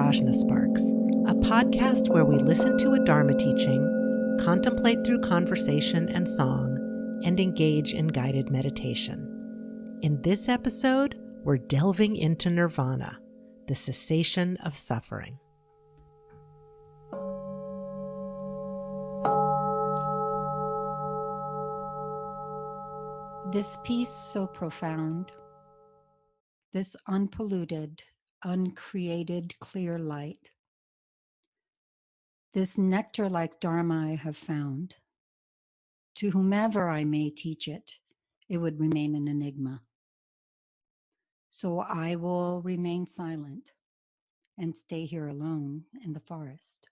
PRAJNA SPARKS, a podcast where we listen to a Dharma teaching, contemplate through conversation and song, and engage in guided meditation. In this episode, we're delving into Nirvana, the cessation of suffering. This peace so profound, this unpolluted, uncreated, clear light, this nectar-like Dharma I have found, to whomever I may teach it, it would remain an enigma. So I will remain silent and stay here alone in the forest.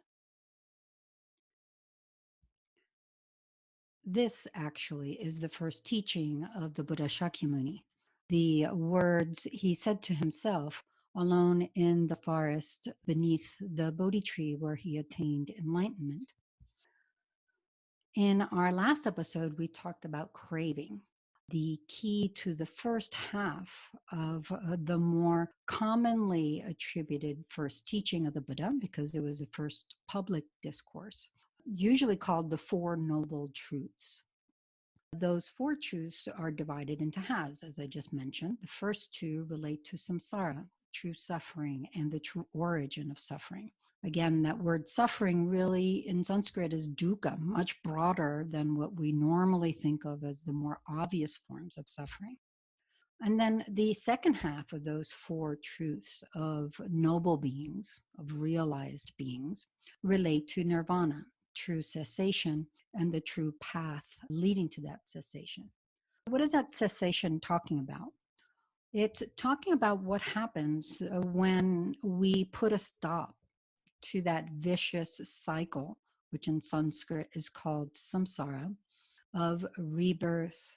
This actually is the first teaching of the Buddha Shakyamuni. The words he said to himself alone in the forest beneath the Bodhi tree where he attained enlightenment. In our last episode, we talked about craving, the key to the first half of the more commonly attributed first teaching of the Buddha, because it was the first public discourse, usually called the Four Noble Truths. Those four truths are divided into halves, as I just mentioned. The first two relate to samsara, true suffering, and the true origin of suffering. Again, that word suffering really in Sanskrit is dukkha, much broader than what we normally think of as the more obvious forms of suffering. And then the second half of those four truths of noble beings, of realized beings, relate to nirvana, true cessation, and the true path leading to that cessation. What is that cessation talking about? It's talking about what happens when we put a stop to that vicious cycle, which in Sanskrit is called samsara, of rebirth,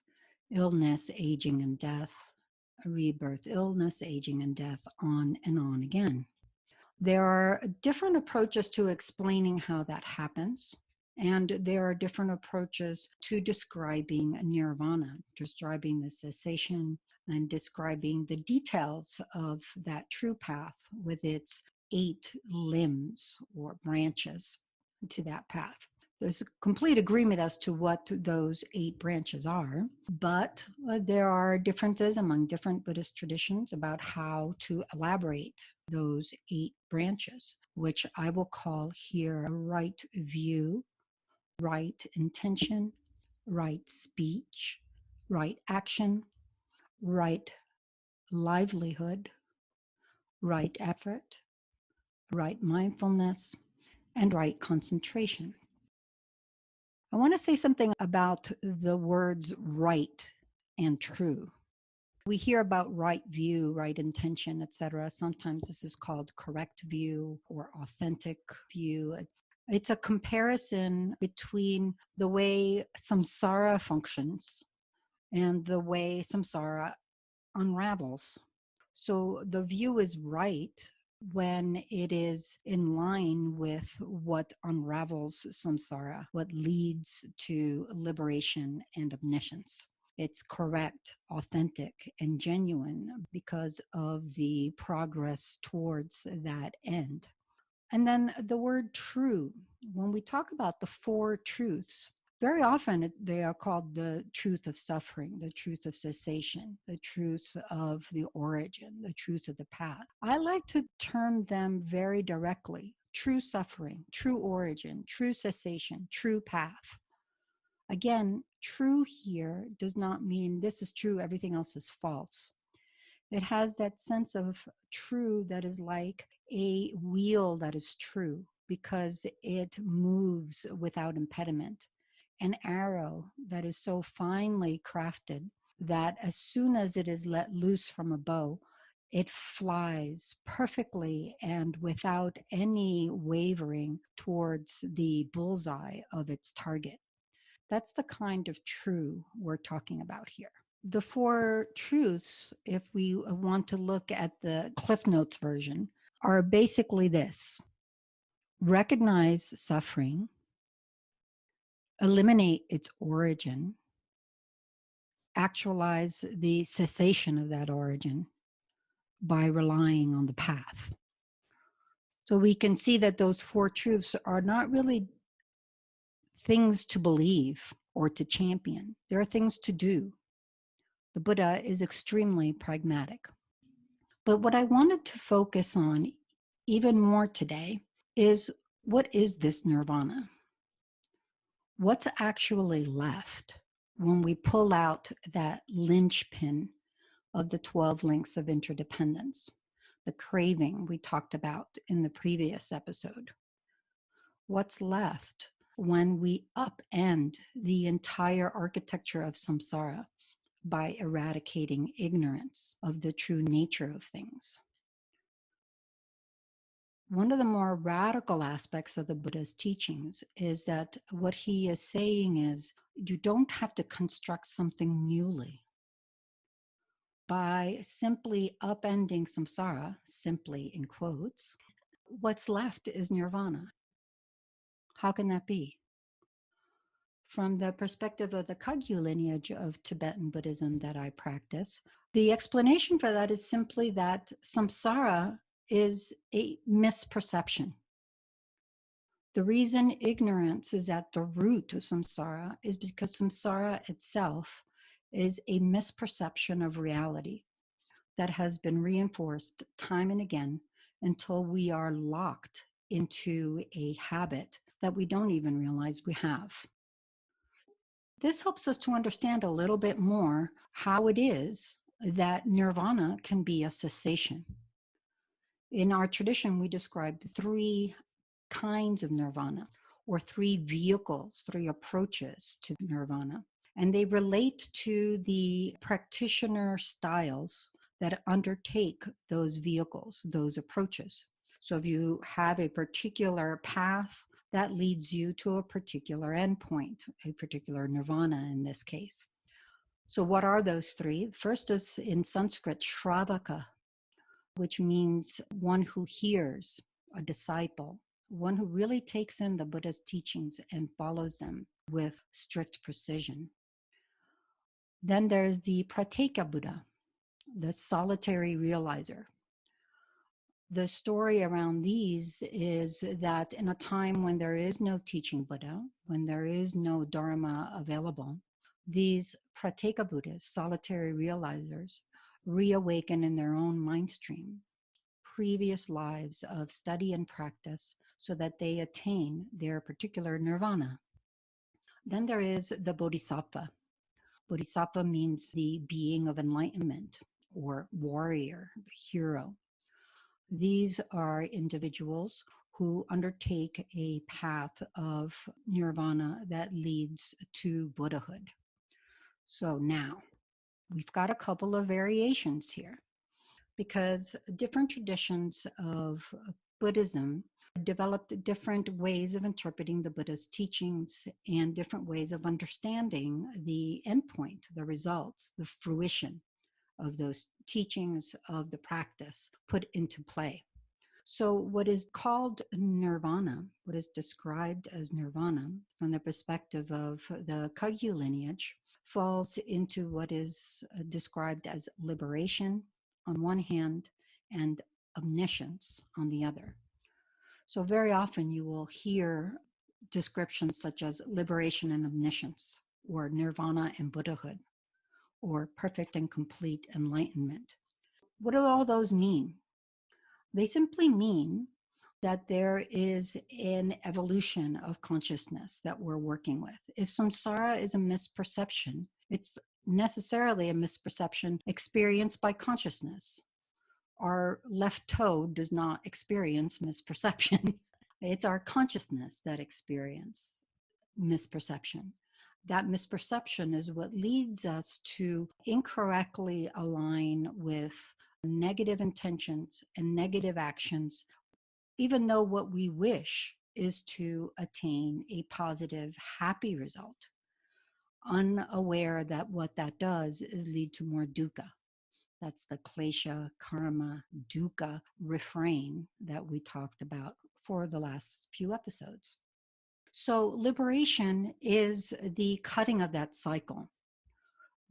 illness, aging, and death, rebirth, illness, aging, and death, on and on again. There are different approaches to explaining how that happens. And there are different approaches to describing nirvana, describing the cessation, and describing the details of that true path with its 8 limbs or branches to that path. There's a complete agreement as to what those 8 branches are, but there are differences among different Buddhist traditions about how to elaborate those 8 branches, which I will call here right view, right intention, right speech, right action, right livelihood, right effort, right mindfulness, and right concentration. I want to say something about the words right and true. We hear about right view, right intention, etc. Sometimes this is called correct view or authentic view. It's a comparison between the way samsara functions and the way samsara unravels. So the view is right when it is in line with what unravels samsara, what leads to liberation and omniscience. It's correct, authentic, and genuine because of the progress towards that end. And then the word true, when we talk about the 4 truths, very often they are called the truth of suffering, the truth of cessation, the truth of the origin, the truth of the path. I like to term them very directly: true suffering, true origin, true cessation, true path. Again, true here does not mean this is true, everything else is false. It has that sense of true that is like a wheel that is true because it moves without impediment. An arrow that is so finely crafted that as soon as it is let loose from a bow, it flies perfectly and without any wavering towards the bullseye of its target. That's the kind of true we're talking about here. The 4 truths, if we want to look at the Cliff Notes version, are basically this: recognize suffering, eliminate its origin, actualize the cessation of that origin by relying on the path. So we can see that those four truths are not really things to believe or to champion. There are things to do. The Buddha is extremely pragmatic. But what I wanted to focus on even more today is, what is this nirvana? What's actually left when we pull out that linchpin of the 12 links of interdependence, the craving we talked about in the previous episode? What's left when we upend the entire architecture of samsara by eradicating ignorance of the true nature of things? One of the more radical aspects of the Buddha's teachings is that what he is saying is, you don't have to construct something newly. By simply upending samsara, simply in quotes, what's left is nirvana. How can that be? From the perspective of the Kagyu lineage of Tibetan Buddhism that I practice, the explanation for that is simply that samsara is a misperception. The reason ignorance is at the root of samsara is because samsara itself is a misperception of reality that has been reinforced time and again until we are locked into a habit that we don't even realize we have. This helps us to understand a little bit more how it is that nirvana can be a cessation. In our tradition, we described three kinds of nirvana, or three vehicles, three approaches to nirvana. And they relate to the practitioner styles that undertake those vehicles, those approaches. So if you have a particular path, that leads you to a particular endpoint, a particular nirvana in this case. So what are those three? First is in Sanskrit, Shravaka, which means one who hears, a disciple, one who really takes in the Buddha's teachings and follows them with strict precision. Then there's the Prateka Buddha, the solitary realizer. The story around these is that in a time when there is no teaching Buddha, when there is no Dharma available, these Prateka Buddhas, solitary realizers, reawaken in their own mind stream previous lives of study and practice so that they attain their particular nirvana. Then there is the Bodhisattva. Bodhisattva means the being of enlightenment, or warrior, hero. These are individuals who undertake a path of nirvana that leads to Buddhahood. So now, we've got a couple of variations here, because different traditions of Buddhism developed different ways of interpreting the Buddha's teachings and different ways of understanding the endpoint, the results, the fruition of those teachings, of the practice put into play. So what is called nirvana, what is described as nirvana from the perspective of the Kagyu lineage, falls into what is described as liberation on one hand and omniscience on the other. So very often you will hear descriptions such as liberation and omniscience, or nirvana and Buddhahood, or perfect and complete enlightenment. What do all those mean? They simply mean that there is an evolution of consciousness that we're working with. If samsara is a misperception, it's necessarily a misperception experienced by consciousness. Our left toe does not experience misperception. It's our consciousness that experiences misperception. That misperception is what leads us to incorrectly align with negative intentions and negative actions, even though what we wish is to attain a positive, happy result, unaware that what that does is lead to more dukkha. That's the klesha, karma, dukkha refrain that we talked about for the last few episodes. So liberation is the cutting of that cycle,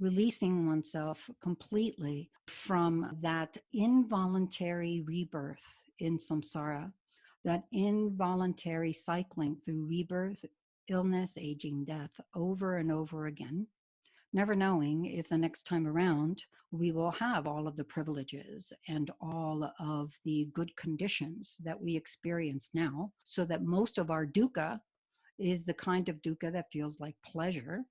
releasing oneself completely from that involuntary rebirth in samsara that involuntary cycling through rebirth, illness, aging, death over and over again, never knowing if the next time around we will have all of the privileges and all of the good conditions that we experience now, so that most of our dukkha is the kind of dukkha that feels like pleasure,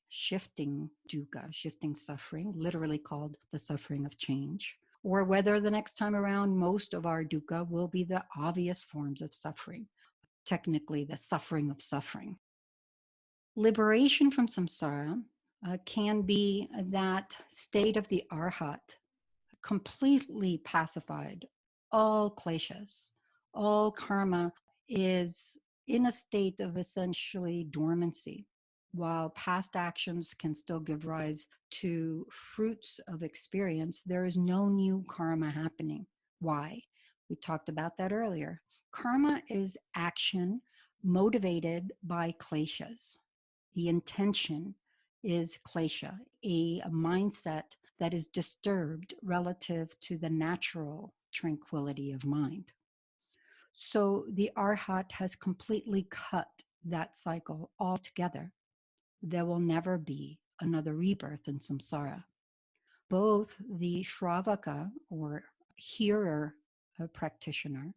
shifting dukkha, shifting suffering, literally called the suffering of change, or whether the next time around most of our dukkha will be the obvious forms of suffering, technically the suffering of suffering. Liberation from samsara can be that state of the arhat, completely pacified. All kleshas, all karma is in a state of essentially dormancy. While past actions can still give rise to fruits of experience, there is no new karma happening. Why? We talked about that earlier. Karma is action motivated by kleshas. The intention is klesha, a mindset that is disturbed relative to the natural tranquility of mind. So the arhat has completely cut that cycle altogether. There will never be another rebirth in samsara. Both the Shravaka, or hearer practitioner,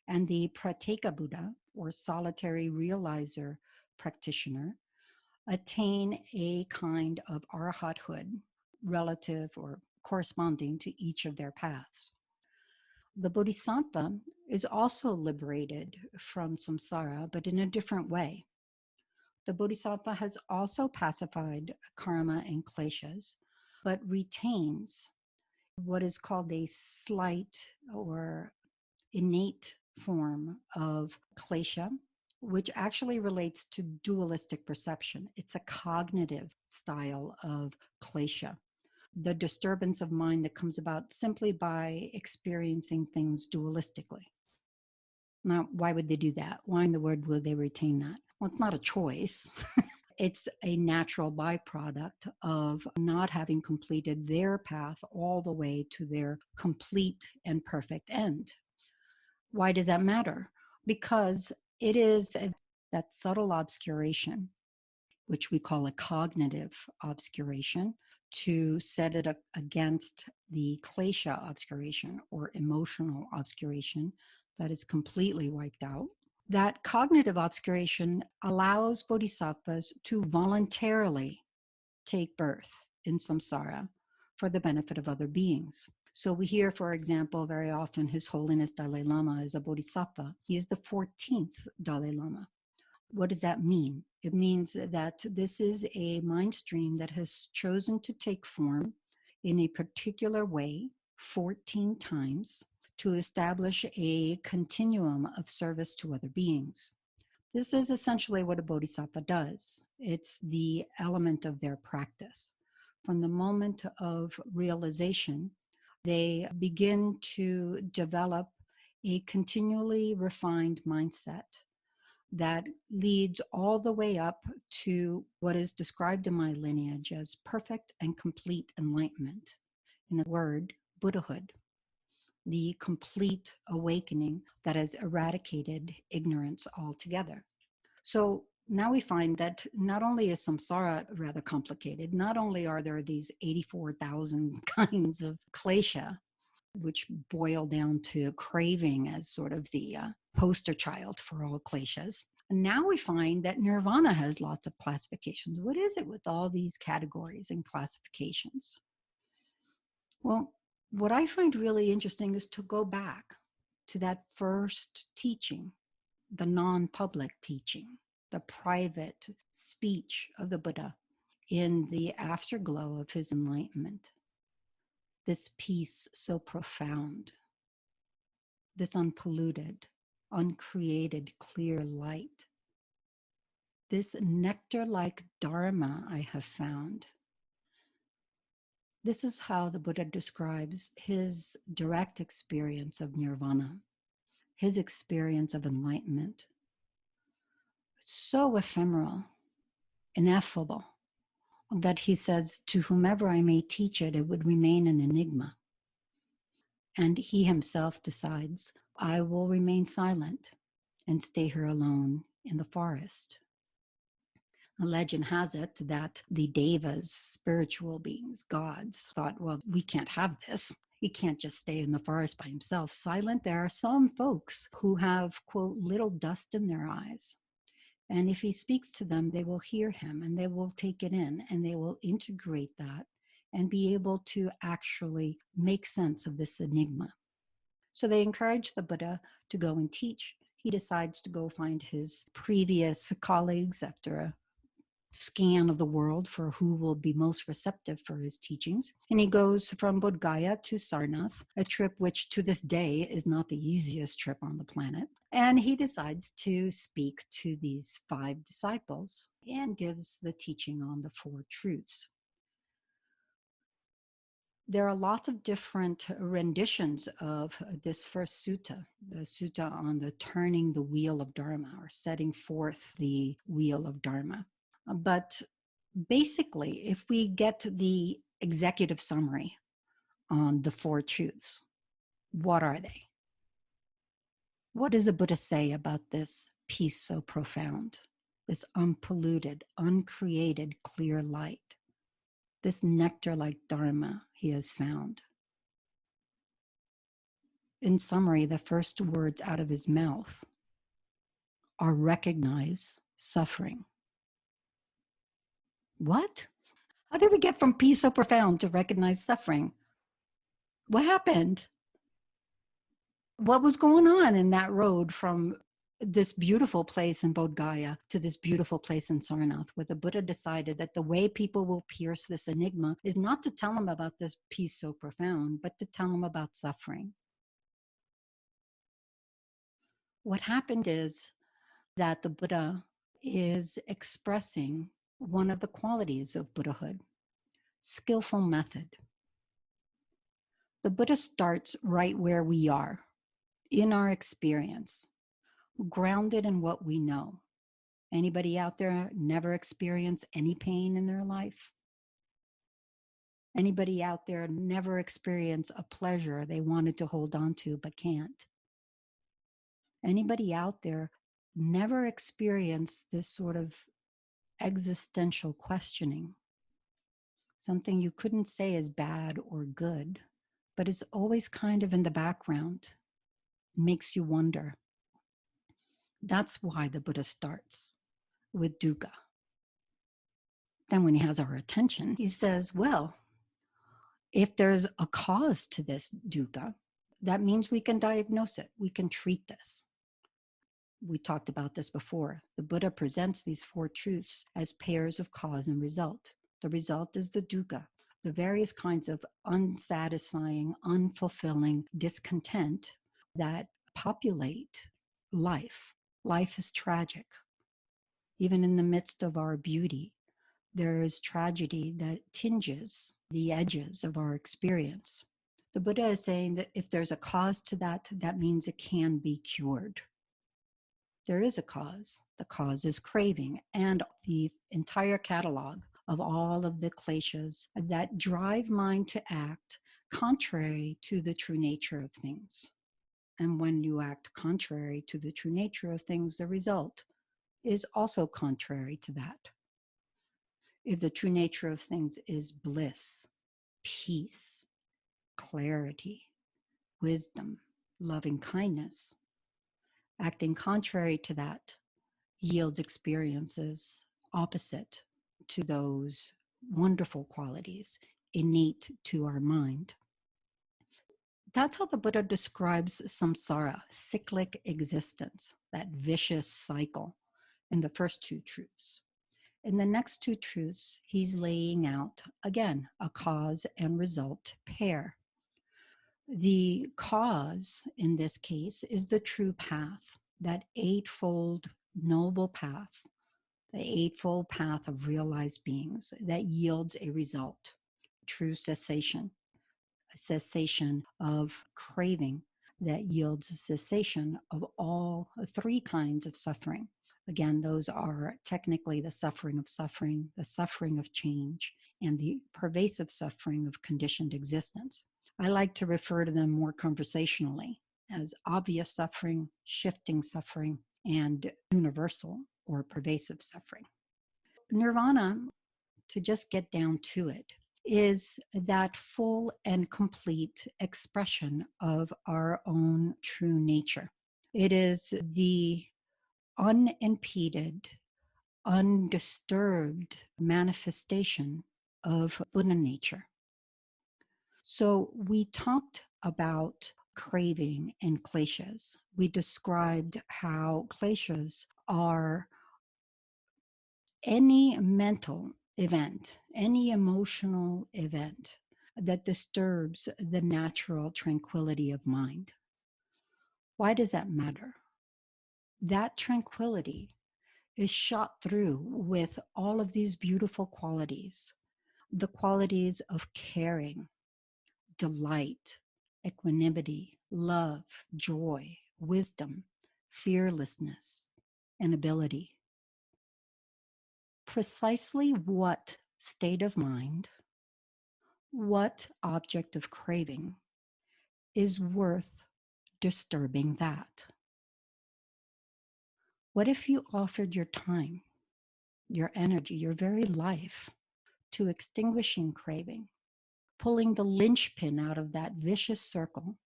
and the Prateka Buddha, or solitary realizer practitioner, attain a kind of arhathood relative or corresponding to each of their paths. The bodhisattva is also liberated from samsara, but in a different way. The bodhisattva has also pacified karma and kleshas, but retains what is called a slight or innate form of klesha, which actually relates to dualistic perception. It's a cognitive style of klesha, the disturbance of mind that comes about simply by experiencing things dualistically. Now, why would they do that? Why in the world would they retain that? Well, it's not a choice. It's a natural byproduct of not having completed their path all the way to their complete and perfect end. Why does that matter? Because it is that subtle obscuration, which we call a cognitive obscuration, to set it against the klesha obscuration or emotional obscuration that is completely wiped out. That cognitive obscuration allows bodhisattvas to voluntarily take birth in samsara for the benefit of other beings. So we hear, for example, very often His Holiness Dalai Lama is a bodhisattva. He is the 14th Dalai Lama. What does that mean? It means that this is a mind stream that has chosen to take form in a particular way 14 times to establish a continuum of service to other beings. This is essentially what a bodhisattva does. It's the element of their practice. From the moment of realization, they begin to develop a continually refined mindset that leads all the way up to what is described in my lineage as perfect and complete enlightenment. In a word, Buddhahood, the complete awakening that has eradicated ignorance altogether. So now we find that not only is samsara rather complicated, not only are there these 84,000 kinds of klesha, which boil down to craving as sort of the poster child for all kleshas. And now we find that Nirvana has lots of classifications. What is it with all these categories and classifications? Well, what I find really interesting is to go back to that first teaching, the non-public teaching, the private speech of the Buddha in the afterglow of his enlightenment. This peace so profound, this unpolluted, uncreated, clear light, this nectar-like dharma I have found. This is how the Buddha describes his direct experience of nirvana, his experience of enlightenment. So ephemeral, ineffable, that he says, to whomever I may teach it, it would remain an enigma. And he himself decides, I will remain silent and stay here alone in the forest. A legend has it that the devas, spiritual beings, gods, thought, well, we can't have this. He can't just stay in the forest by himself, silent. There are some folks who have, quote, little dust in their eyes. And if he speaks to them, they will hear him and they will take it in and they will integrate that and be able to actually make sense of this enigma. So they encourage the Buddha to go and teach. He decides to go find his previous colleagues after a scan of the world for who will be most receptive for his teachings. And he goes from Bodh Gaya to Sarnath, a trip which to this day is not the easiest trip on the planet. And he decides to speak to these 5 disciples and gives the teaching on the 4 truths. There are lots of different renditions of this first sutta, the sutta on the turning the wheel of Dharma or setting forth the wheel of Dharma. But basically, if we get the executive summary on the 4 truths, what are they? What does the Buddha say about this peace so profound, this unpolluted, uncreated, clear light, this nectar-like Dharma he has found? In summary, the first words out of his mouth are recognize suffering. What? How did we get from peace so profound to recognize suffering? What happened? What was going on in that road from this beautiful place in Bodh Gaya to this beautiful place in Sarnath, where the Buddha decided that the way people will pierce this enigma is not to tell them about this peace so profound, but to tell them about suffering? What happened is that the Buddha is expressing one of the qualities of Buddhahood, skillful method. The Buddha starts right where we are, in our experience, grounded in what we know. Anybody out there never experienced any pain in their life? Anybody out there never experienced a pleasure they wanted to hold on to but can't? Anybody out there never experienced this sort of existential questioning? Something you couldn't say is bad or good, but is always kind of in the background, makes you wonder. That's why the Buddha starts with dukkha. Then when he has our attention, he says, well, if there's a cause to this dukkha, that means we can diagnose it. We can treat this. We talked about this before. The Buddha presents these 4 truths as pairs of cause and result. The result is the dukkha, the various kinds of unsatisfying, unfulfilling discontent that populate life. Life is tragic. Even in the midst of our beauty, there is tragedy that tinges the edges of our experience. The Buddha is saying that if there's a cause to that, that means it can be cured. There is a cause. The cause is craving and the entire catalog of all of the kleshas that drive mind to act contrary to the true nature of things. And when you act contrary to the true nature of things, the result is also contrary to that. If the true nature of things is bliss, peace, clarity, wisdom, loving kindness, acting contrary to that yields experiences opposite to those wonderful qualities innate to our mind. That's how the Buddha describes samsara, cyclic existence, that vicious cycle, in the first 2 truths. In the next 2 truths, he's laying out, again, a cause and result pair. The cause, in this case, is the true path, that 8-fold noble path, the 8-fold path of realized beings that yields a result, true cessation, a cessation of craving that yields a cessation of all 3 kinds of suffering. Again, those are technically the suffering of change, and the pervasive suffering of conditioned existence. I like to refer to them more conversationally as obvious suffering, shifting suffering, and universal or pervasive suffering. Nirvana, to just get down to it, is that full and complete expression of our own true nature. It is the unimpeded, undisturbed manifestation of Buddha nature. So we talked about craving and kleshas. We described how kleshas are any mental event, any emotional event that disturbs the natural tranquility of mind. Why does that matter? That tranquility is shot through with all of these beautiful qualities, the qualities of caring, delight, equanimity, love, joy, wisdom, fearlessness, and ability. Precisely what state of mind, what object of craving is worth disturbing that? What if you offered your time, your energy, your very life to extinguishing craving, pulling the linchpin out of that vicious circle?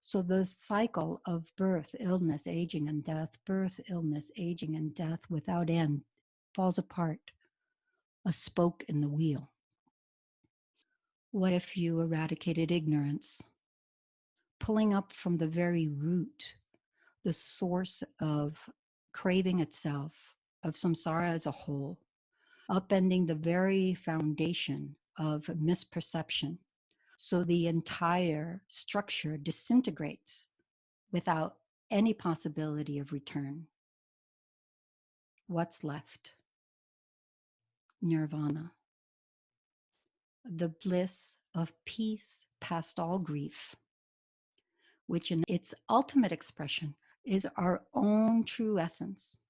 So the cycle of birth, illness, aging, and death, birth, illness, aging, and death without end falls apart, a spoke in the wheel. What if you eradicated ignorance, pulling up from the very root, the source of craving itself, of samsara as a whole, upending the very foundation of misperception, so the entire structure disintegrates without any possibility of return? What's left? Nirvana, the bliss of peace past all grief, which in its ultimate expression is our own true essence,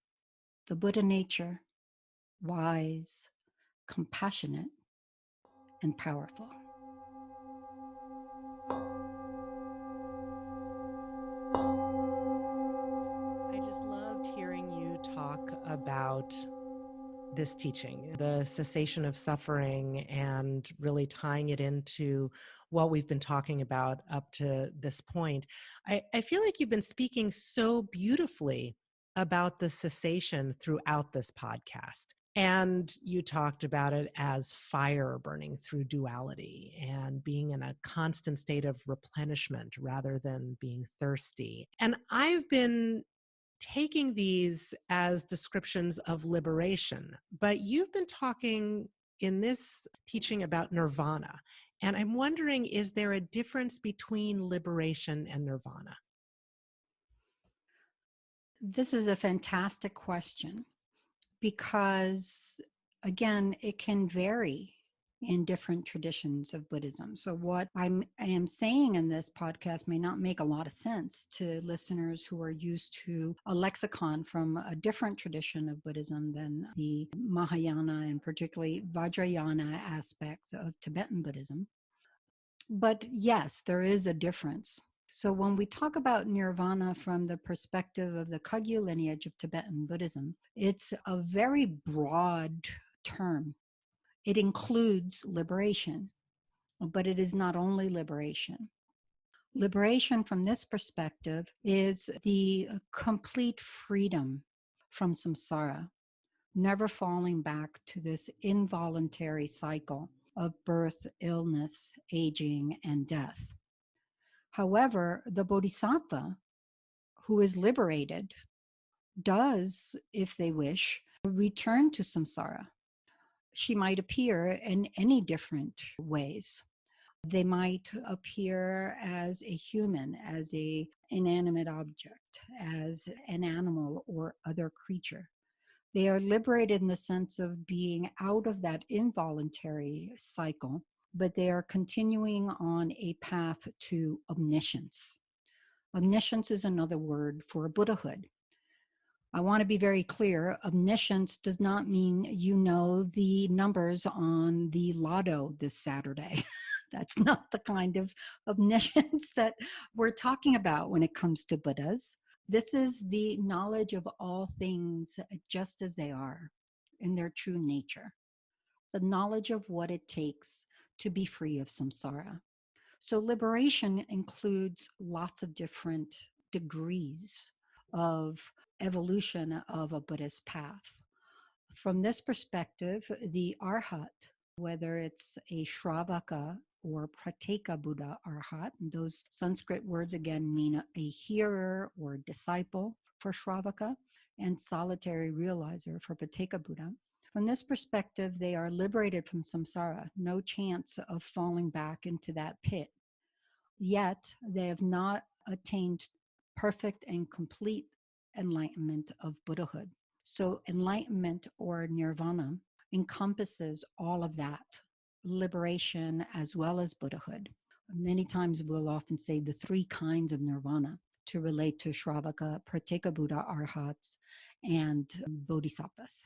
the Buddha nature, wise, compassionate, and powerful. I just loved hearing you talk about this teaching, the cessation of suffering, and really tying it into what we've been talking about up to this point. I feel like you've been speaking so beautifully about the cessation throughout this podcast. And you talked about it as fire burning through duality and being in a constant state of replenishment rather than being thirsty. And I've been taking these as descriptions of liberation, but you've been talking in this teaching about nirvana. And I'm wondering, is there a difference between liberation and nirvana? This is a fantastic question because, again, it can vary in different traditions of Buddhism. So what I am saying in this podcast may not make a lot of sense to listeners who are used to a lexicon from a different tradition of Buddhism than the Mahayana and particularly Vajrayana aspects of Tibetan Buddhism. But yes, there is a difference. So when we talk about nirvana from the perspective of the Kagyu lineage of Tibetan Buddhism, it's a very broad term. It includes liberation, but it is not only liberation. Liberation from this perspective is the complete freedom from samsara, never falling back to this involuntary cycle of birth, illness, aging, and death. However, the bodhisattva who is liberated does, if they wish, return to samsara. She might appear in any different ways. They might appear as a human, as an inanimate object, as an animal or other creature. They are liberated in the sense of being out of that involuntary cycle, but they are continuing on a path to omniscience. Omniscience is another word for Buddhahood. I want to be very clear. Omniscience does not mean you know the numbers on the lotto this Saturday. That's not the kind of omniscience that we're talking about when it comes to Buddhas. This is the knowledge of all things just as they are in their true nature, the knowledge of what it takes to be free of samsara. So, liberation includes lots of different degrees of evolution of a Buddhist path. From this perspective, the arhat, whether it's a Shravaka or Prateka Buddha arhat, and those Sanskrit words again mean a hearer or disciple for Shravaka, and solitary realizer for Prateka Buddha. From this perspective, they are liberated from samsara, no chance of falling back into that pit. Yet they have not attained perfect and complete enlightenment of Buddhahood. So, enlightenment or nirvana encompasses all of that liberation as well as Buddhahood. Many times we'll often say the three kinds of nirvana to relate to Shravaka, Prateka Buddha, Arhats, and Bodhisattvas.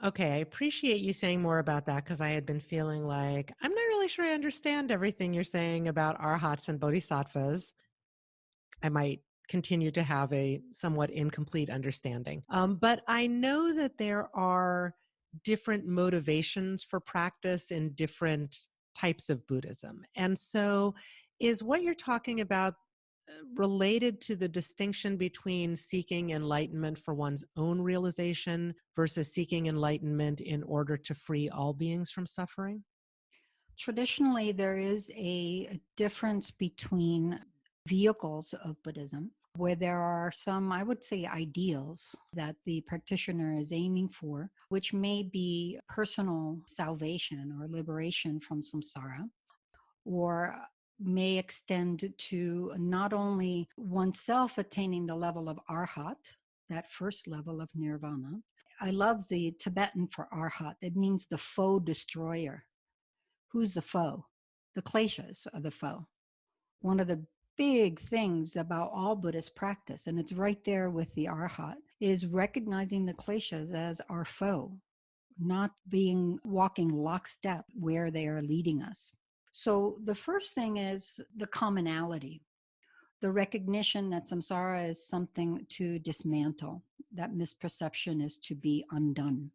Okay, I appreciate you saying more about that because I had been feeling like I'm not really sure I understand everything you're saying about arhats and bodhisattvas. I might continue to have a somewhat incomplete understanding. But I know that there are different motivations for practice in different types of Buddhism. And so, is what you're talking about related to the distinction between seeking enlightenment for one's own realization versus seeking enlightenment in order to free all beings from suffering? Traditionally, there is a difference between vehicles of Buddhism, where there are some, I would say, ideals that the practitioner is aiming for, which may be personal salvation or liberation from samsara, or may extend to not only oneself attaining the level of arhat, that first level of nirvana. I love the Tibetan for arhat. It means the foe destroyer. Who's the foe? The kleshas are the foe. One of the big things about all Buddhist practice, and it's right there with the arhat, is recognizing the kleshas as our foe, not being walking lockstep where they are leading us. So the first thing is the commonality, the recognition that samsara is something to dismantle, that misperception is to be undone.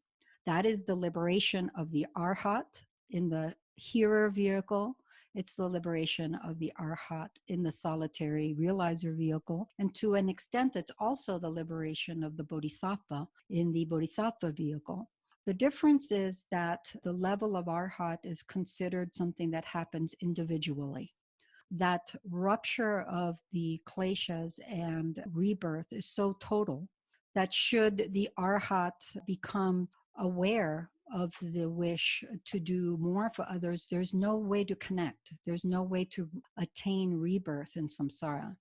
That is the liberation of the arhat in the hearer vehicle. It's the liberation of the arhat in the solitary realizer vehicle. And to an extent, it's also the liberation of the bodhisattva in the bodhisattva vehicle. The difference is that the level of arhat is considered something that happens individually. That rupture of the kleshas and rebirth is so total that should the arhat become aware of the wish to do more for others, there's no way to connect. There's no way to attain rebirth in samsara.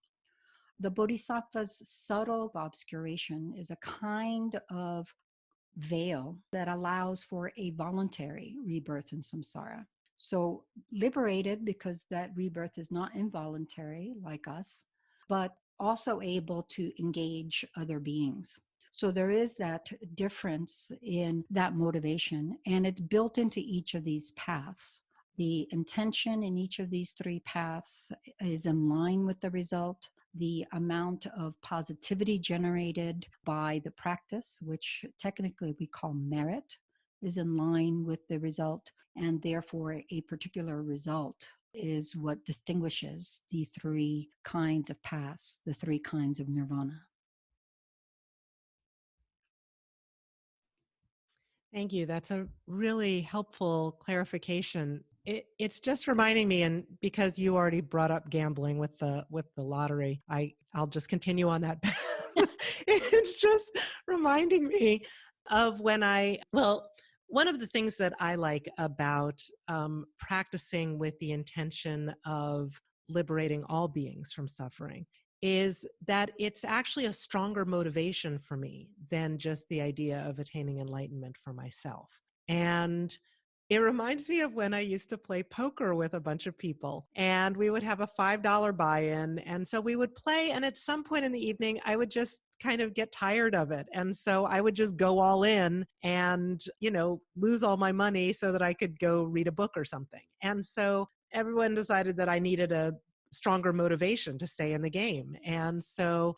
The bodhisattva's subtle obscuration is a kind of veil that allows for a voluntary rebirth in samsara. So liberated because that rebirth is not involuntary like us, but also able to engage other beings. So there is that difference in that motivation, and it's built into each of these paths. The intention in each of these three paths is in line with the result. The amount of positivity generated by the practice, which technically we call merit, is in line with the result, and therefore a particular result is what distinguishes the three kinds of paths, the three kinds of nirvana. Thank you. That's a really helpful clarification. It's just reminding me, and because you already brought up gambling with the lottery, I'll just continue on that path. It's just reminding me of one of the things that I like about practicing with the intention of liberating all beings from suffering is that it's actually a stronger motivation for me than just the idea of attaining enlightenment for myself. And it reminds me of when I used to play poker with a bunch of people, and we would have a $5 buy-in. And so we would play, and at some point in the evening, I would just kind of get tired of it. And so I would just go all in and, lose all my money so that I could go read a book or something. And so everyone decided that I needed a stronger motivation to stay in the game. And so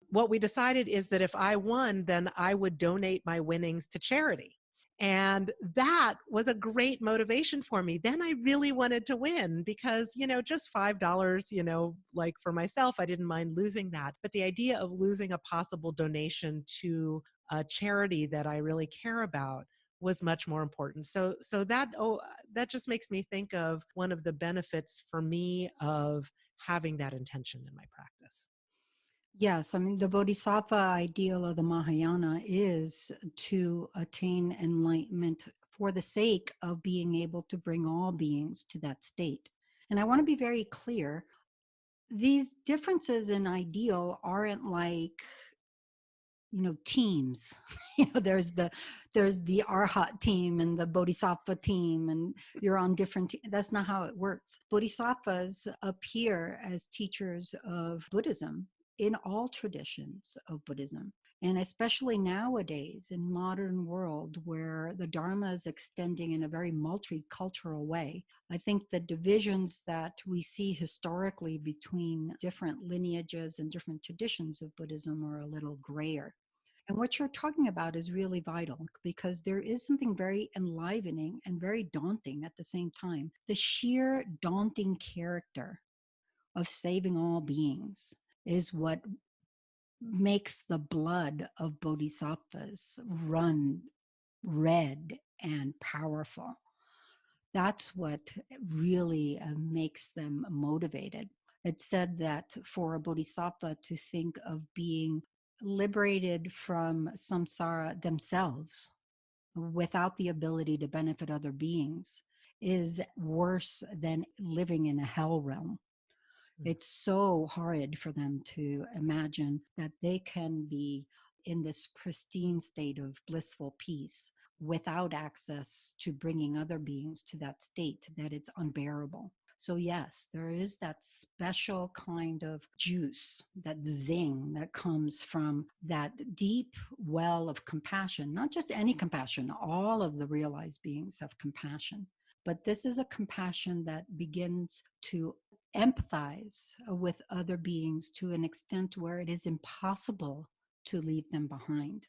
what we decided is that if I won, then I would donate my winnings to charity. And that was a great motivation for me. Then I really wanted to win because, just $5, like for myself, I didn't mind losing that. But the idea of losing a possible donation to a charity that I really care about was much more important. So that just makes me think of one of the benefits for me of having that intention in my practice. Yes, I mean, the bodhisattva ideal of the Mahayana is to attain enlightenment for the sake of being able to bring all beings to that state. And I want to be very clear, these differences in ideal aren't like, teams. There's the arhat team and the bodhisattva team, and you're on different that's not how it works. Bodhisattvas appear as teachers of Buddhism in all traditions of Buddhism, and especially nowadays in modern world where the Dharma is extending in a very multicultural way. I think the divisions that we see historically between different lineages and different traditions of Buddhism are a little grayer. And what you're talking about is really vital because there is something very enlivening and very daunting at the same time. The sheer daunting character of saving all beings is what makes the blood of bodhisattvas run red and powerful. That's what really makes them motivated. It's said that for a bodhisattva to think of being liberated from samsara themselves without the ability to benefit other beings is worse than living in a hell realm. It's so hard for them to imagine that they can be in this pristine state of blissful peace without access to bringing other beings to that state, that it's unbearable. So yes, there is that special kind of juice, that zing that comes from that deep well of compassion, not just any compassion, all of the realized beings have compassion. But this is a compassion that begins to empathize with other beings to an extent where it is impossible to leave them behind.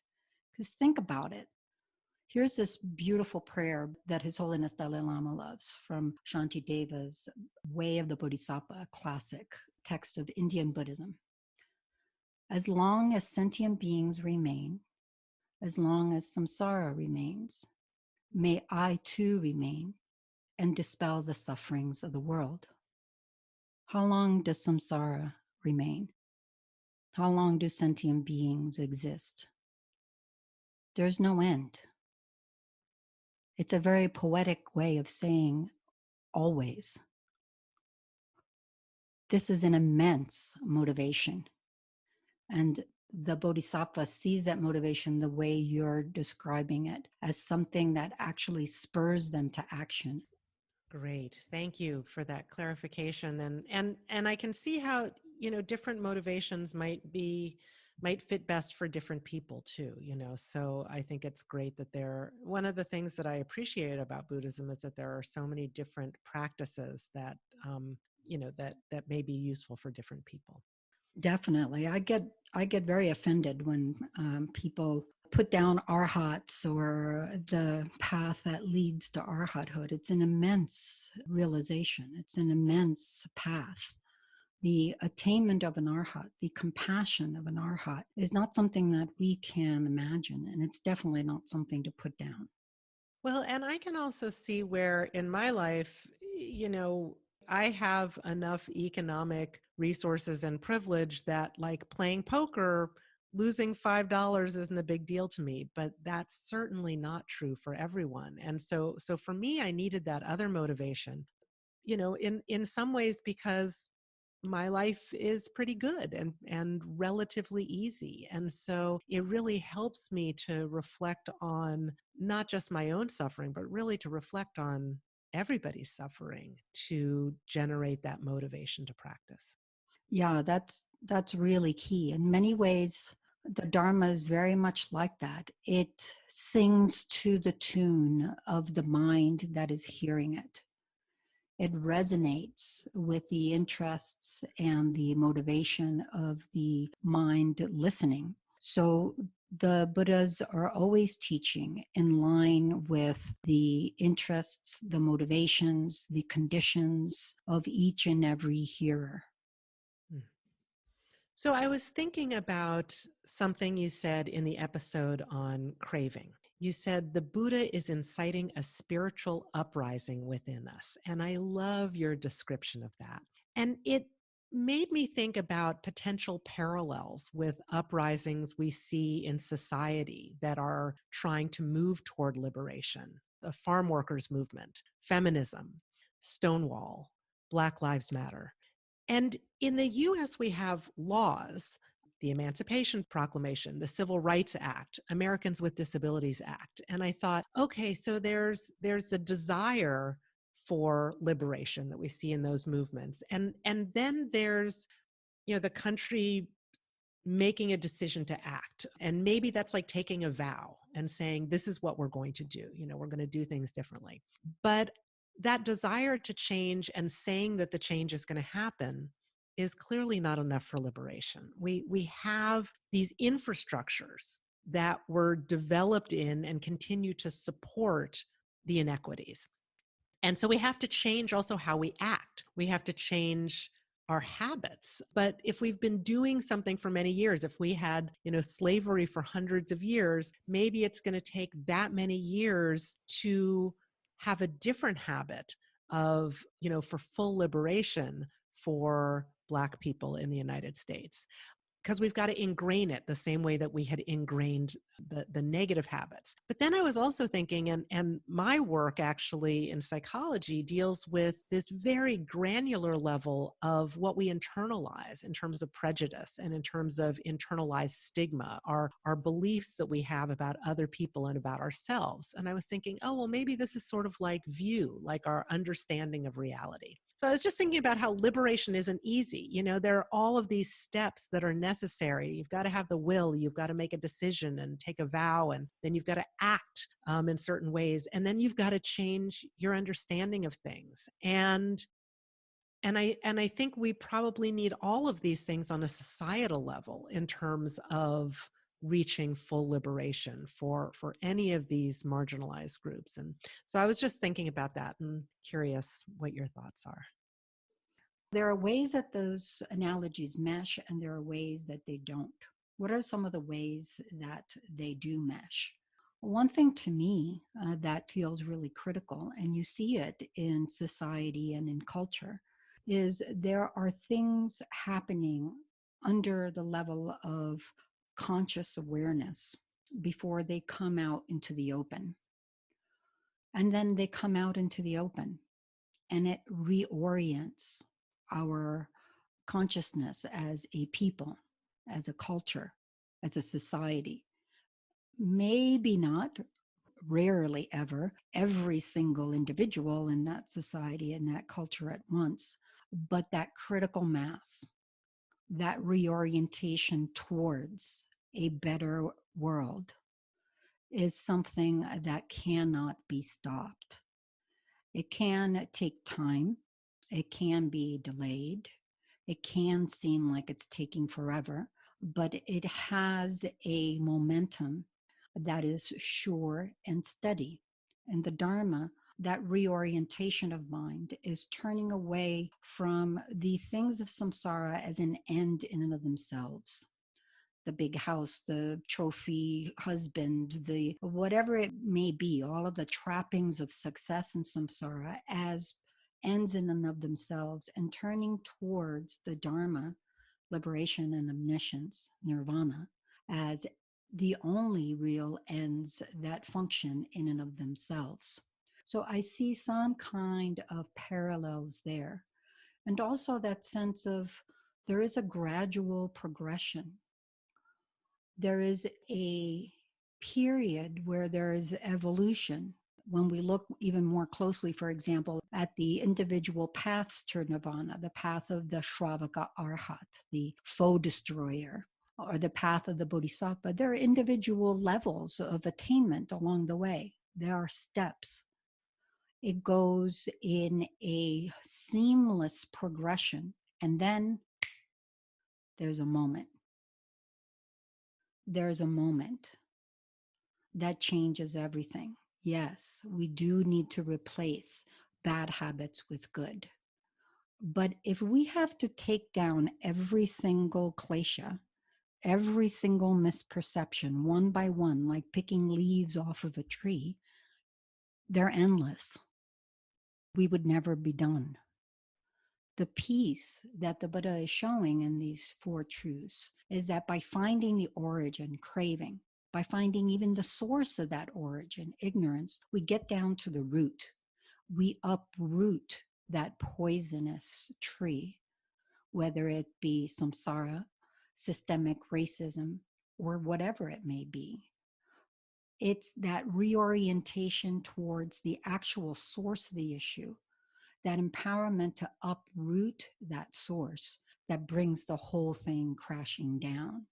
Because think about it. Here's this beautiful prayer that His Holiness Dalai Lama loves from Shantideva's Way of the Bodhisattva, a classic text of Indian Buddhism. As long as sentient beings remain, as long as samsara remains, may I too remain and dispel the sufferings of the world. How long does samsara remain? How long do sentient beings exist? There's no end. It's a very poetic way of saying always. This is an immense motivation. And the Bodhisattva sees that motivation the way you're describing it, as something that actually spurs them to action. Great. Thank you for that clarification. And I can see how, different motivations might fit best for different people too, So I think it's great that one of the things that I appreciate about Buddhism is that there are so many different practices that, that may be useful for different people. Definitely. I get very offended when people put down arhats or the path that leads to arhathood. It's an immense realization. It's an immense path. The attainment of an arhat, the compassion of an arhat, is not something that we can imagine, and it's definitely not something to put down. Well, and I can also see where in my life, I have enough economic resources and privilege that, like, playing poker, losing $5 isn't a big deal to me, but that's certainly not true for everyone. And so for me, I needed that other motivation, in some ways because my life is pretty good and relatively easy. And so it really helps me to reflect on not just my own suffering, but really to reflect on everybody's suffering to generate that motivation to practice. Yeah, that's really key. In many ways, The Dharma is very much like that. It sings to the tune of the mind that is hearing it. It resonates with the interests and the motivation of the mind listening. So the Buddhas are always teaching in line with the interests, the motivations, the conditions of each and every hearer. So I was thinking about something you said in the episode on craving. You said the Buddha is inciting a spiritual uprising within us. And I love your description of that. And it made me think about potential parallels with uprisings we see in society that are trying to move toward liberation. The farm workers movement, feminism, Stonewall, Black Lives Matter. And in the US, we have laws, the Emancipation Proclamation, the Civil Rights Act, Americans with Disabilities Act. And I thought, okay, so there's a desire for liberation that we see in those movements. And then there's, the country making a decision to act. And maybe that's like taking a vow and saying, this is what we're going to do. We're going to do things differently. But that desire to change and saying that the change is going to happen is clearly not enough for liberation. We have these infrastructures that were developed in and continue to support the inequities. And so we have to change also how we act. We have to change our habits. But if we've been doing something for many years, if we had, slavery for hundreds of years, maybe it's going to take that many years to have a different habit of, for full liberation for Black people in the United States. Because we've got to ingrain it the same way that we had ingrained the negative habits. But then I was also thinking, and my work actually in psychology deals with this very granular level of what we internalize in terms of prejudice and in terms of internalized stigma, our beliefs that we have about other people and about ourselves. And I was thinking, oh, well, maybe this is sort of like view, like our understanding of reality. So I was just thinking about how liberation isn't easy. There are all of these steps that are necessary. You've got to have the will, you've got to make a decision and take a vow, and then you've got to act in certain ways. And then you've got to change your understanding of things. And I think we probably need all of these things on a societal level in terms of reaching full liberation for any of these marginalized groups. And so I was just thinking about that and curious what your thoughts are. There are ways that those analogies mesh, and there are ways that they don't. What are some of the ways that they do mesh? One thing to me that feels really critical, and you see it in society and in culture, is there are things happening under the level of conscious awareness before they come out into the open. And then they come out into the open, and it reorients our consciousness as a people, as a culture, as a society. Maybe not, rarely ever, every single individual in that society and that culture at once, but that critical mass, that reorientation towards a better world is something that cannot be stopped. It can take time. It can be delayed. It can seem like it's taking forever, but it has a momentum that is sure and steady. And the Dharma, that reorientation of mind, is turning away from the things of samsara as an end in and of themselves. The big house, the trophy husband, the whatever it may be, all of the trappings of success in samsara as ends in and of themselves, and turning towards the Dharma, liberation and omniscience, Nirvana, as the only real ends that function in and of themselves. So I see some kind of parallels there. And also that sense of there is a gradual progression. There is a period where there is evolution. When we look even more closely, for example, at the individual paths to nirvana, the path of the Shravaka Arhat, the foe destroyer, or the path of the Bodhisattva, there are individual levels of attainment along the way. There are steps. It goes in a seamless progression. And then there's a moment. There's a moment that changes everything. Yes, we do need to replace bad habits with good. But if we have to take down every single klesha, every single misperception, one by one, like picking leaves off of a tree, they're endless. We would never be done. The peace that the Buddha is showing in these four truths is that by finding the origin, craving, by finding even the source of that origin, ignorance, we get down to the root. We uproot that poisonous tree, whether it be samsara, systemic racism, or whatever it may be. It's that reorientation towards the actual source of the issue, that empowerment to uproot that source that brings the whole thing crashing down.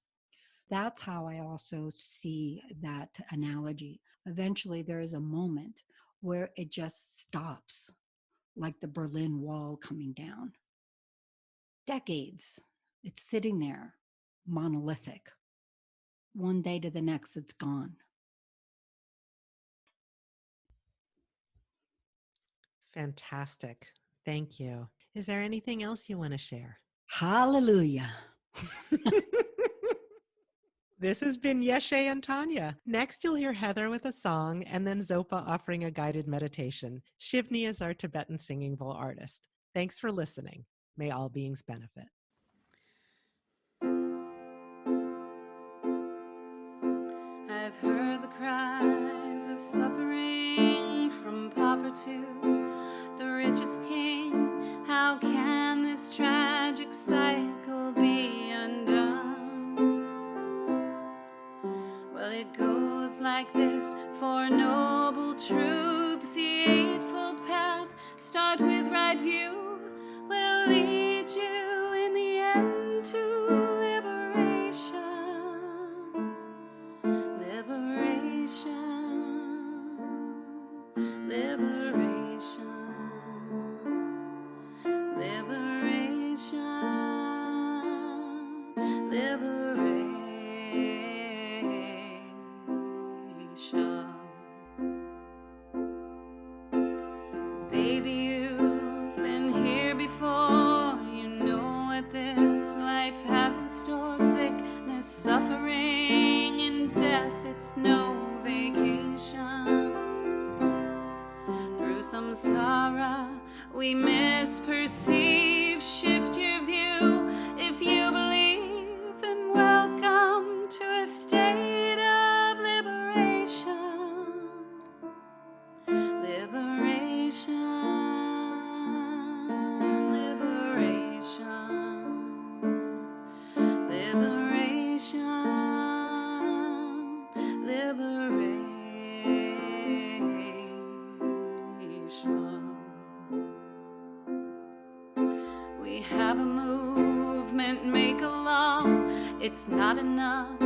That's how I also see that analogy. Eventually, there is a moment where it just stops, like the Berlin Wall coming down. Decades, it's sitting there, monolithic. One day to the next, it's gone. Fantastic. Thank you. Is there anything else you want to share? Hallelujah. This has been Yeshe and Tania. Next, you'll hear Heather with a song, and then Zopa offering a guided meditation. Shivnee is our Tibetan singing bowl artist. Thanks for listening. May all beings benefit. I've heard the cries of suffering from pauper to the richest king. How can this tragic cycle be undone? Well, it goes like this: for noble truths, the eightfold path, start with right view, will lead you in the end to liberation. Liberation, liberation, liberation, liberation. Baby, you've been here before. You know what this life has in store. Sickness, suffering, and death, it's no vacation. Through samsara, we misperceive. Shift your view if you believe, and welcome to a state of liberation. Liberation, liberation, liberation, liberation. We have a movement, make a law. It's not enough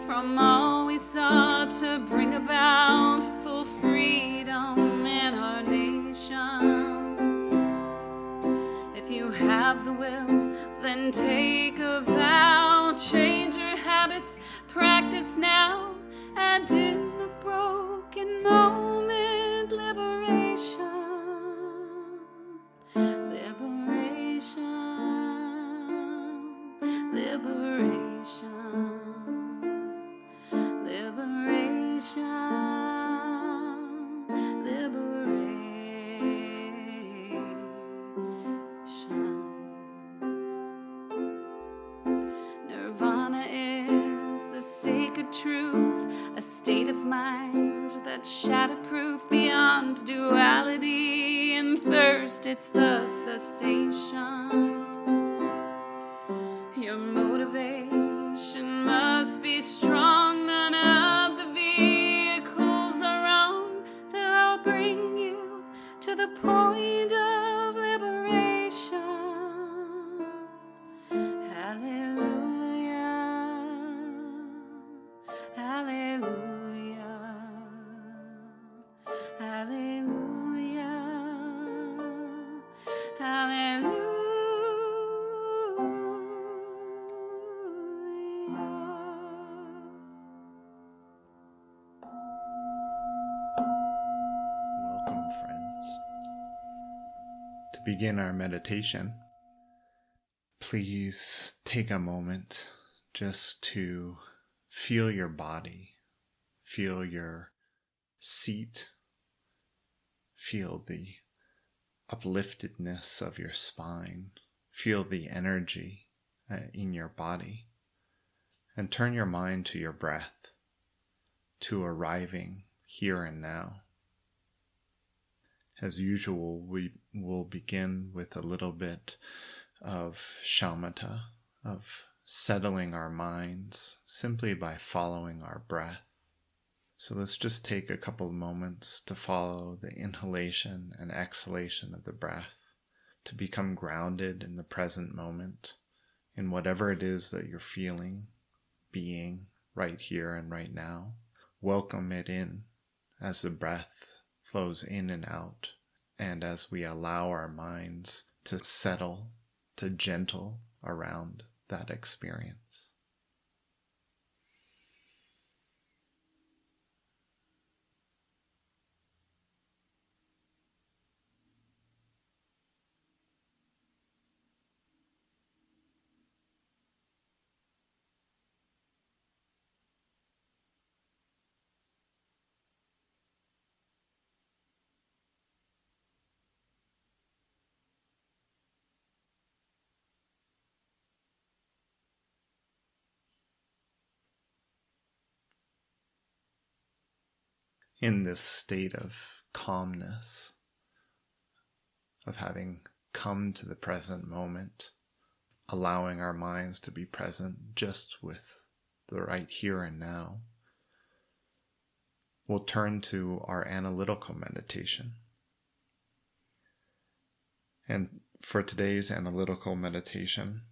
from all we saw to bring about full freedom in our nation. If you have the will, then take a vow. Change your habits, practice now, and in a broken moment, liberation. Liberation, liberation, liberation, liberation. Nirvana is the sacred truth, a state of mind that's shatterproof beyond duality and thirst. It's the cessation. Your motivation must be strong. None of the vehicles are wrong. They'll bring you to the point of liberation. Hallelujah, To begin our meditation, please take a moment just to feel your body, feel your seat, feel the upliftedness of your spine, feel the energy in your body, and turn your mind to your breath, to arriving here and now. As usual, we will begin with a little bit of shamatha, of settling our minds simply by following our breath. So let's just take a couple of moments to follow the inhalation and exhalation of the breath, to become grounded in the present moment, in whatever it is that you're feeling, being right here and right now. Welcome it in as the breath flows in and out, and as we allow our minds to settle, to gentle around that experience. In this state of calmness, of having come to the present moment, allowing our minds to be present just with the right here and now, we'll turn to our analytical meditation. And for today's analytical meditation,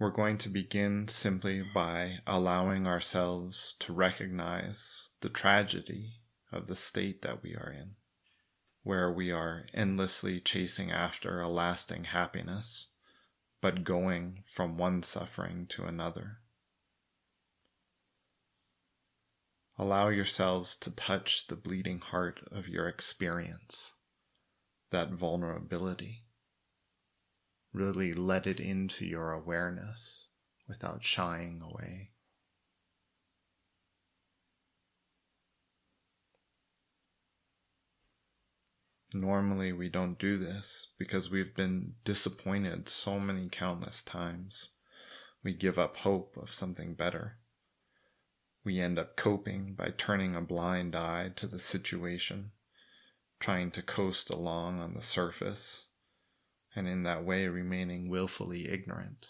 we're going to begin simply by allowing ourselves to recognize the tragedy of the state that we are in, where we are endlessly chasing after a lasting happiness, but going from one suffering to another. Allow yourselves to touch the bleeding heart of your experience, that vulnerability. Really let it into your awareness without shying away. Normally we don't do this because we've been disappointed so many countless times. We give up hope of something better. We end up coping by turning a blind eye to the situation, trying to coast along on the surface, and in that way remaining willfully ignorant.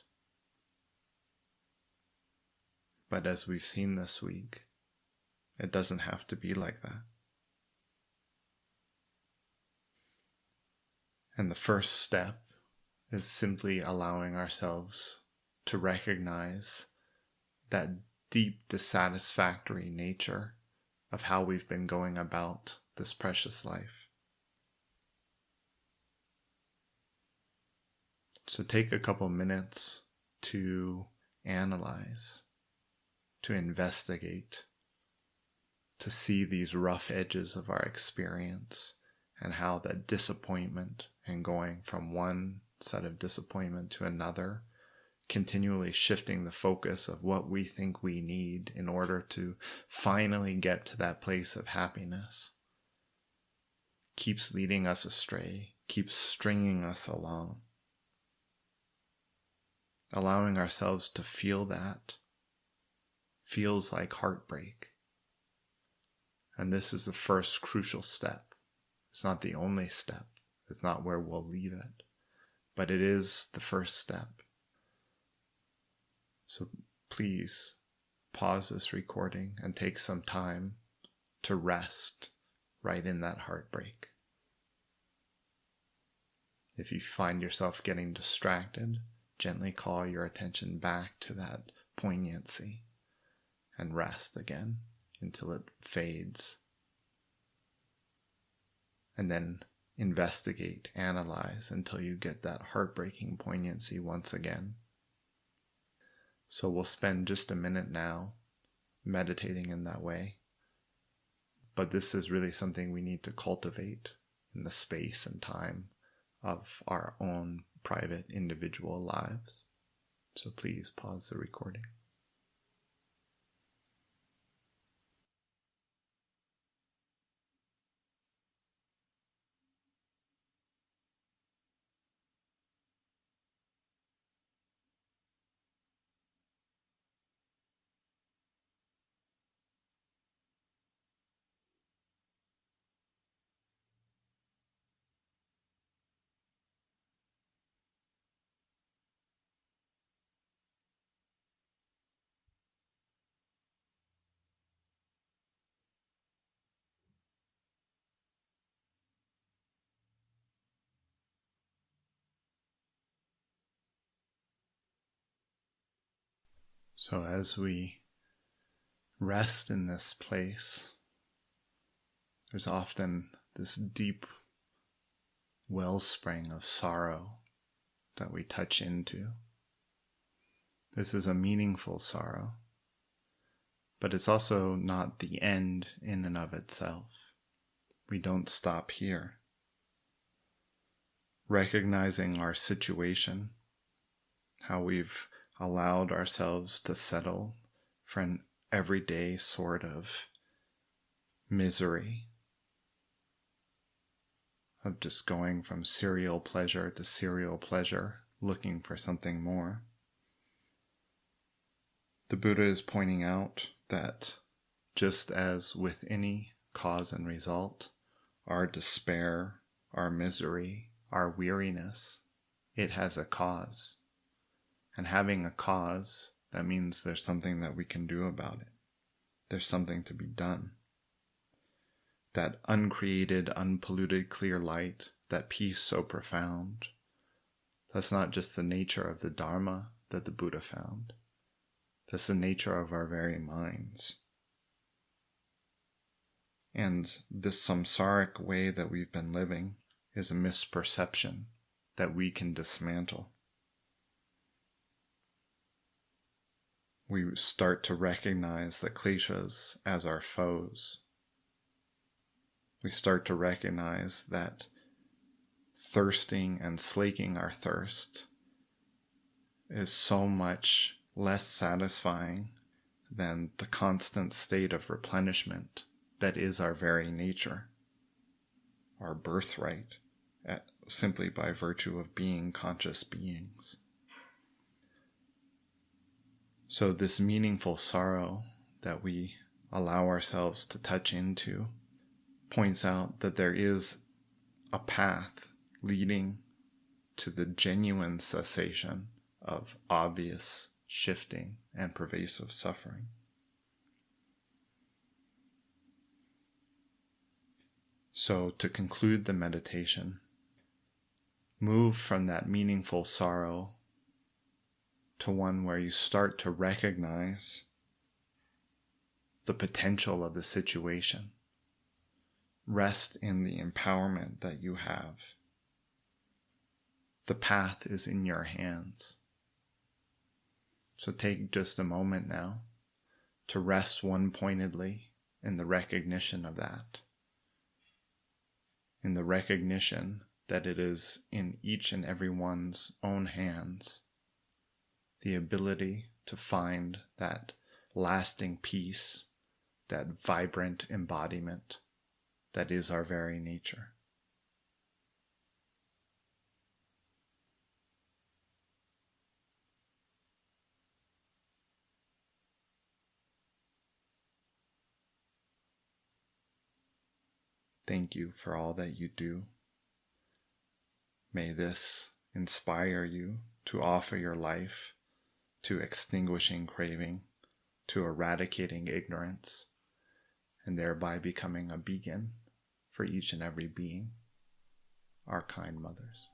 But as we've seen this week, it doesn't have to be like that. And the first step is simply allowing ourselves to recognize that deep dissatisfactory nature of how we've been going about this precious life. So take a couple minutes to analyze, to investigate, to see these rough edges of our experience and how that disappointment and going from one set of disappointment to another, continually shifting the focus of what we think we need in order to finally get to that place of happiness, keeps leading us astray, keeps stringing us along. Allowing ourselves to feel that feels like heartbreak. And this is the first crucial step. It's not the only step. It's not where we'll leave it. But it is the first step. So please pause this recording and take some time to rest right in that heartbreak. If you find yourself getting distracted, gently call your attention back to that poignancy and rest again until it fades. And then investigate, analyze until you get that heartbreaking poignancy once again. So we'll spend just a minute now meditating in that way. But this is really something we need to cultivate in the space and time of our own private individual lives. So please pause the recording. So as we rest in this place, there's often this deep wellspring of sorrow that we touch into. This is a meaningful sorrow, but it's also not the end in and of itself. We don't stop here. Recognizing our situation, how we've allowed ourselves to settle for an everyday sort of misery, of just going from serial pleasure to serial pleasure, looking for something more. The Buddha is pointing out that just as with any cause and result, our despair, our misery, our weariness, it has a cause. And having a cause, that means there's something that we can do about it. There's something to be done. That uncreated, unpolluted, clear light, that peace so profound, that's not just the nature of the Dharma that the Buddha found. That's the nature of our very minds. And this samsaric way that we've been living is a misperception that we can dismantle. We start to recognize the kleshas as our foes. We start to recognize that thirsting and slaking our thirst is so much less satisfying than the constant state of replenishment that is our very nature, our birthright, simply by virtue of being conscious beings. So this meaningful sorrow that we allow ourselves to touch into points out that there is a path leading to the genuine cessation of obvious shifting and pervasive suffering. So to conclude the meditation, move from that meaningful sorrow to one where you start to recognize the potential of the situation. Rest in the empowerment that you have. The path is in your hands. So take just a moment now to rest one-pointedly in the recognition of that. In the recognition that it is in each and every one's own hands, the ability to find that lasting peace, that vibrant embodiment that is our very nature. Thank you for all that you do. May this inspire you to offer your life to extinguishing craving, to eradicating ignorance, and thereby becoming a beacon for each and every being, our kind mothers.